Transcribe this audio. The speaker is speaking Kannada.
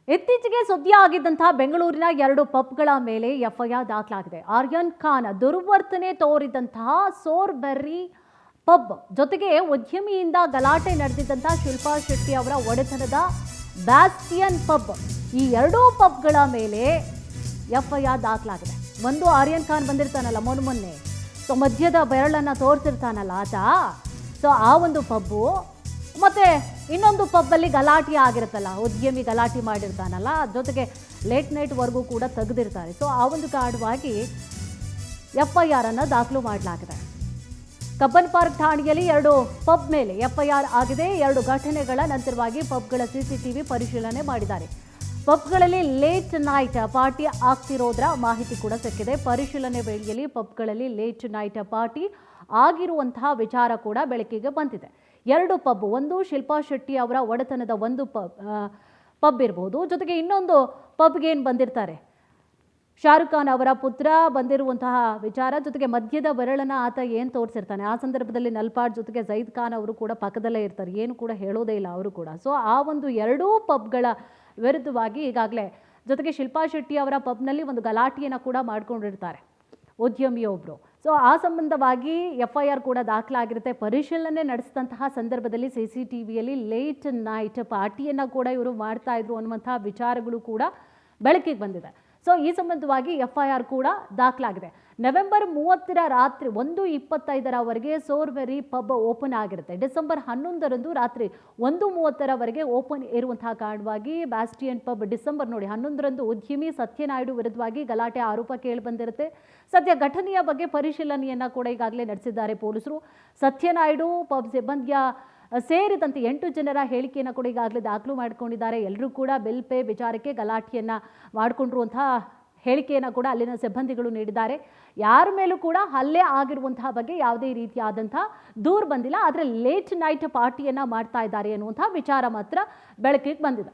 ಇತ್ತೀಚೆಗೆ ಸುದ್ದಿ ಆಗಿದ್ದಂತಹ ಬೆಂಗಳೂರಿನ 2 ಪಬ್ಗಳ ಮೇಲೆ ಎಫ್ಐಆರ್ ದಾಖಲಾಗಿದೆ. ಆರ್ಯನ್ ಖಾನ್ ದುರ್ವರ್ತನೆ ತೋರಿದಂತಹ ಸೋರ್ಬೆರ್ರಿ ಪಬ್ ಜೊತೆಗೆ ಉದ್ಯಮಿಯಿಂದ ಗಲಾಟೆ ನಡೆದಿದ್ದಂತಹ ಶಿಲ್ಪಾ ಶೆಟ್ಟಿ ಅವರ ಒಡೆತನದ ಬ್ಯಾಸ್ಟಿಯನ್ ಪಬ್, ಈ 2 ಪಬ್ಗಳ ಮೇಲೆ ಎಫ್ಐಆರ್ ದಾಖಲಾಗಿದೆ. ಒಂದು ಆರ್ಯನ್ ಖಾನ್ ಬಂದಿರ್ತಾನಲ್ಲ ಮೊನ್ನೆ, ಸೊ ಮಧ್ಯದ ಬೆರಳನ್ನು ತೋರಿಸಿರ್ತಾನಲ್ಲ ಆತ, ಸೊ ಆ ಒಂದು ಪಬ್ಬು ಮತ್ತೆ ಇನ್ನೊಂದು ಪಬ್ಬಲ್ಲಿ ಗಲಾಟೆ ಆಗಿರುತ್ತಲ್ಲ, ಉದ್ಯಮಿ ಗಲಾಟೆ ಮಾಡಿರ್ತಾನಲ್ಲ, ಜೊತೆಗೆ ಲೇಟ್ ನೈಟ್ವರೆಗೂ ಕೂಡ ತೆಗೆದಿರ್ತಾರೆ. ಸೊ ಆ ಒಂದು ಕಾರಣವಾಗಿ ಎಫ್ಐಆರ್ ಅನ್ನು ದಾಖಲು ಮಾಡಲಾಗಿದೆ. ಕಬ್ಬನ್ ಪಾರ್ಕ್ ಠಾಣೆಯಲ್ಲಿ 2 ಪಬ್ ಮೇಲೆ ಎಫ್ಐಆರ್ ಆಗಿದೆ. 2 ಘಟನೆಗಳ ನಂತರವಾಗಿ ಪಬ್ಗಳ ಸಿಸಿಟಿವಿ ಪರಿಶೀಲನೆ ಮಾಡಿದ್ದಾರೆ. ಪಬ್ಗಳಲ್ಲಿ ಲೇಟ್ ನೈಟ್ ಪಾರ್ಟಿ ಆಗ್ತಿರೋದ್ರ ಮಾಹಿತಿ ಕೂಡ ಸಿಕ್ಕಿದೆ. ಪರಿಶೀಲನೆ ವೇಳೆಯಲ್ಲಿ ಪಬ್ಗಳಲ್ಲಿ ಲೇಟ್ ನೈಟ್ ಪಾರ್ಟಿ ಆಗಿರುವಂತಹ ವಿಚಾರ ಕೂಡ ಬೆಳಕಿಗೆ ಬಂದಿದೆ. 2 ಪಬ್, ಒಂದು ಶಿಲ್ಪಾ ಶೆಟ್ಟಿ ಅವರ ಒಡೆತನದ ಒಂದು ಪಬ್ ಇರ್ಬೋದು, ಜೊತೆಗೆ ಇನ್ನೊಂದು ಪಬ್ಗೆ ಏನು ಬಂದಿರ್ತಾರೆ ಶಾರುಖ್ ಖಾನ್ ಅವರ ಪುತ್ರ ಬಂದಿರುವಂತಹ ವಿಚಾರ, ಜೊತೆಗೆ ಮಧ್ಯದ ಬೆರಳನ್ನು ಆತ ಏನು ತೋರಿಸಿರ್ತಾನೆ, ಆ ಸಂದರ್ಭದಲ್ಲಿ ನಲ್ಪಾಡ್ ಜೊತೆಗೆ ಜೈದ್ ಖಾನ್ ಅವರು ಕೂಡ ಪಕ್ಕದಲ್ಲೇ ಇರ್ತಾರೆ, ಏನು ಕೂಡ ಹೇಳೋದೇ ಇಲ್ಲ ಅವರು ಕೂಡ. ಸೊ ಆ ಒಂದು 2 ಪಬ್ಗಳ ವಿರುದ್ಧವಾಗಿ ಈಗಾಗಲೇ, ಜೊತೆಗೆ ಶಿಲ್ಪಾ ಶೆಟ್ಟಿ ಅವರ ಪಬ್ನಲ್ಲಿ ಒಂದು ಗಲಾಟೆಯನ್ನು ಕೂಡ ಮಾಡ್ಕೊಂಡಿರ್ತಾರೆ ಉದ್ಯಮಿಯೊಬ್ಬರು. ಸೊ ಆ ಸಂಬಂಧವಾಗಿ ಎಫ್ಐಆರ್ ಕೂಡ ದಾಖಲಾಗಿರುತ್ತೆ. ಪರಿಶೀಲನೆ ನಡೆಸಿದಂತಹ ಸಂದರ್ಭದಲ್ಲಿ CCTVಯಲ್ಲಿ ಲೇಟ್ ನೈಟ್ ಪಾರ್ಟಿಯನ್ನು ಕೂಡ ಇವರು ಮಾಡ್ತಾ ಇದ್ರು ಅನ್ನುವಂತಹ ವಿಚಾರಗಳು ಕೂಡ ಬೆಳಕಿಗೆ ಬಂದಿದೆ. ಸೊ ಈ ಸಂಬಂಧವಾಗಿ ಎಫ್ಐಆರ್ ಕೂಡ ದಾಖಲಾಗಿದೆ. ನವೆಂಬರ್ 30ರ ರಾತ್ರಿ 1:25ರವರೆಗೆ ಸೋರ್ಬೆರ್ರಿ ಪಬ್ ಓಪನ್ ಆಗಿರುತ್ತೆ. ಡಿಸೆಂಬರ್ 11ರಂದು ರಾತ್ರಿ 1:30ರವರೆಗೆ ಓಪನ್ ಇರುವಂತಹ ಕಾರಣವಾಗಿ ಬ್ಯಾಸ್ಟಿಯನ್ ಪಬ್ ಡಿಸೆಂಬರ್ 11ರಂದು ಉದ್ಯಮಿ ಸತ್ಯನಾಯ್ಡು ವಿರುದ್ಧವಾಗಿ ಗಲಾಟೆ ಆರೋಪ ಕೇಳಿ ಬಂದಿರುತ್ತೆ. ಸದ್ಯ ಘಟನೆಯ ಬಗ್ಗೆ ಪರಿಶೀಲನೆಯನ್ನ ಕೂಡ ಈಗಾಗಲೇ ನಡೆಸಿದ್ದಾರೆ ಪೊಲೀಸರು. ಸತ್ಯನಾಯ್ಡು ಪಬ್ ಸಿಬ್ಬಂದಿಯ ಸೇರಿದಂತೆ 8 ಜನರ ಹೇಳಿಕೆಯನ್ನು ಕೂಡ ಈಗಾಗಲೇ ದಾಖಲು ಮಾಡಿಕೊಂಡಿದ್ದಾರೆ. ಎಲ್ಲರೂ ಕೂಡ ಬಿಲ್ ಪೇ ವಿಚಾರಕ್ಕೆ ಗಲಾಟೆಯನ್ನು ಮಾಡಿಕೊಂಡಿರುವಂತಹ ಹೇಳಿಕೆಯನ್ನು ಕೂಡ ಅಲ್ಲಿನ ಸಿಬ್ಬಂದಿಗಳು ನೀಡಿದ್ದಾರೆ. ಯಾರ ಮೇಲೂ ಕೂಡ ಹಲ್ಲೆ ಆಗಿರುವಂತಹ ಬಗ್ಗೆ ಯಾವುದೇ ರೀತಿಯಾದಂತಹ ದೂರು ಬಂದಿಲ್ಲ. ಆದರೆ ಲೇಟ್ ನೈಟ್ ಪಾರ್ಟಿಯನ್ನು ಮಾಡ್ತಾ ಇದ್ದಾರೆ ಅನ್ನುವಂತಹ ವಿಚಾರ ಮಾತ್ರ ಬೆಳಕಿಗೆ ಬಂದಿದೆ.